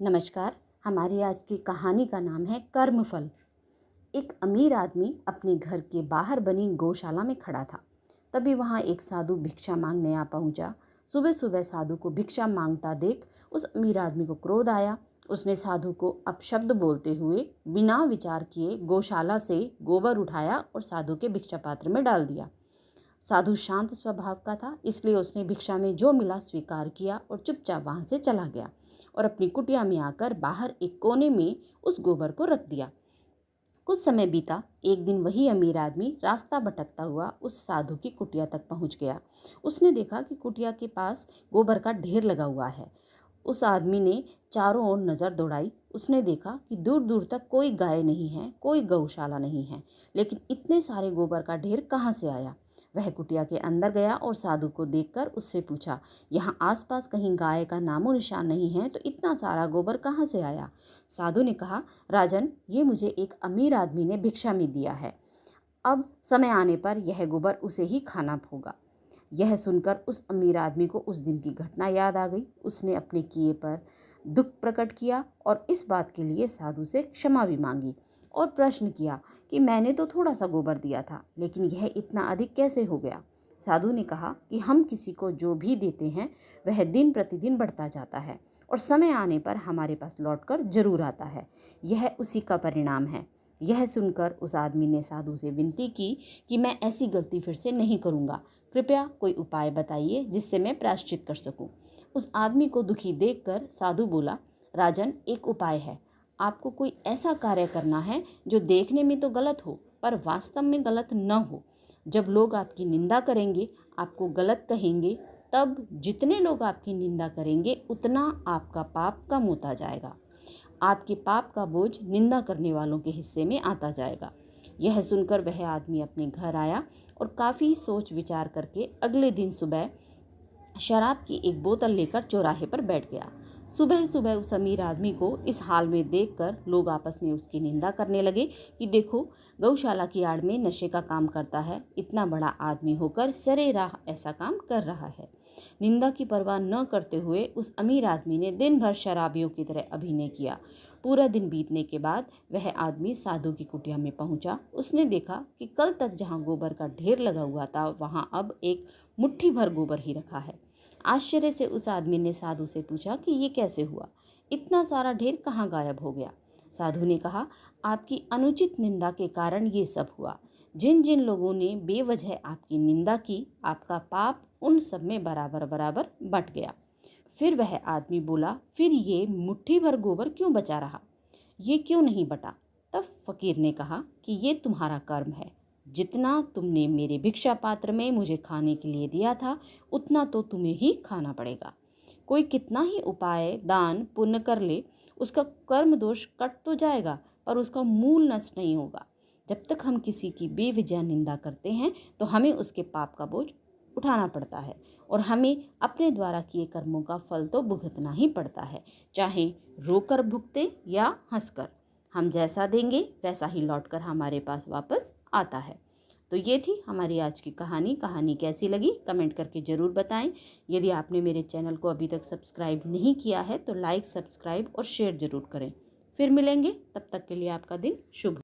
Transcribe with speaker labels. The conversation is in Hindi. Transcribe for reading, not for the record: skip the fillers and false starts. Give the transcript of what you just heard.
Speaker 1: नमस्कार। हमारी आज की कहानी का नाम है कर्मफल। एक अमीर आदमी अपने घर के बाहर बनी गौशाला में खड़ा था। तभी वहां एक साधु भिक्षा मांगने आ पहुंचा। सुबह सुबह साधु को भिक्षा मांगता देख उस अमीर आदमी को क्रोध आया। उसने साधु को अपशब्द बोलते हुए बिना विचार किए गौशाला से गोबर उठाया और साधु के भिक्षा पात्र में डाल दिया। साधु शांत स्वभाव का था, इसलिए उसने भिक्षा में जो मिला स्वीकार किया और चुपचाप वहां से चला गया और अपनी कुटिया में आकर बाहर एक कोने में उस गोबर को रख दिया। कुछ समय बीता। एक दिन वही अमीर आदमी रास्ता भटकता हुआ उस साधु की कुटिया तक पहुंच गया। उसने देखा कि कुटिया के पास गोबर का ढेर लगा हुआ है। उस आदमी ने चारों ओर नजर दौड़ाई। उसने देखा कि दूर दूर तक कोई गाय नहीं है, कोई गौशाला नहीं है, लेकिन इतने सारे गोबर का ढेर कहाँ से आया। वह कुटिया के अंदर गया और साधु को देखकर उससे पूछा, यहाँ आसपास कहीं गाय का नामो निशान नहीं है, तो इतना सारा गोबर कहाँ से आया। साधु ने कहा, राजन, ये मुझे एक अमीर आदमी ने भिक्षा में दिया है। अब समय आने पर यह गोबर उसे ही खाना होगा। यह सुनकर उस अमीर आदमी को उस दिन की घटना याद आ गई। उसने अपने किए पर दुख प्रकट किया और इस बात के लिए साधु से क्षमा भी मांगी और प्रश्न किया कि मैंने तो थोड़ा सा गोबर दिया था, लेकिन यह इतना अधिक कैसे हो गया। साधु ने कहा कि हम किसी को जो भी देते हैं वह दिन प्रतिदिन बढ़ता जाता है और समय आने पर हमारे पास लौटकर जरूर आता है। यह उसी का परिणाम है। यह सुनकर उस आदमी ने साधु से विनती की कि मैं ऐसी गलती फिर से नहीं करूँगा, कृपया कोई उपाय बताइए जिससे मैं प्रायश्चित कर सकूं। उस आदमी को दुखी देखकर साधु बोला, राजन, एक उपाय है। आपको कोई ऐसा कार्य करना है जो देखने में तो गलत हो पर वास्तव में गलत न हो। जब लोग आपकी निंदा करेंगे, आपको गलत कहेंगे, तब जितने लोग आपकी निंदा करेंगे उतना आपका पाप कम होता जाएगा। आपके पाप का बोझ निंदा करने वालों के हिस्से में आता जाएगा। यह सुनकर वह आदमी अपने घर आया और काफ़ी सोच विचार करके अगले दिन सुबह शराब की एक बोतल लेकर चौराहे पर बैठ गया। सुबह सुबह उस अमीर आदमी को इस हाल में देखकर लोग आपस में उसकी निंदा करने लगे कि देखो, गौशाला की आड़ में नशे का काम करता है, इतना बड़ा आदमी होकर सरेराह ऐसा काम कर रहा है। निंदा की परवाह न करते हुए उस अमीर आदमी ने दिन भर शराबियों की तरह अभिनय किया। पूरा दिन बीतने के बाद वह आदमी साधु की कुटिया में पहुंचा। उसने देखा कि कल तक जहां गोबर का ढेर लगा हुआ था, वहां अब एक मुट्ठी भर गोबर ही रखा है। आश्चर्य से उस आदमी ने साधु से पूछा कि ये कैसे हुआ, इतना सारा ढेर कहाँ गायब हो गया। साधु ने कहा, आपकी अनुचित निंदा के कारण ये सब हुआ। जिन जिन लोगों ने बेवजह आपकी निंदा की, आपका पाप उन सब में बराबर बराबर बट गया। फिर वह आदमी बोला, फिर ये मुट्ठी भर गोबर क्यों बचा रहा, ये क्यों नहीं बटा। तब फकीर ने कहा कि ये तुम्हारा कर्म है। जितना तुमने मेरे भिक्षा पात्र में मुझे खाने के लिए दिया था, उतना तो तुम्हें ही खाना पड़ेगा। कोई कितना ही उपाय दान पुण्य कर ले, उसका कर्म दोष कट तो जाएगा पर उसका मूल नष्ट नहीं होगा। जब तक हम किसी की बेवजह निंदा करते हैं तो हमें उसके पाप का बोझ उठाना पड़ता है और हमें अपने द्वारा किए कर्मों का फल तो भुगतना ही पड़ता है, चाहे रोकर भुगते या हंसकर। हम जैसा देंगे वैसा ही लौटकर हमारे पास वापस आता है। तो ये थी हमारी आज की कहानी कैसी लगी कमेंट करके ज़रूर बताएं। यदि आपने मेरे चैनल को अभी तक सब्सक्राइब नहीं किया है तो लाइक, सब्सक्राइब और शेयर ज़रूर करें। फिर मिलेंगे, तब तक के लिए आपका दिन शुभ हो।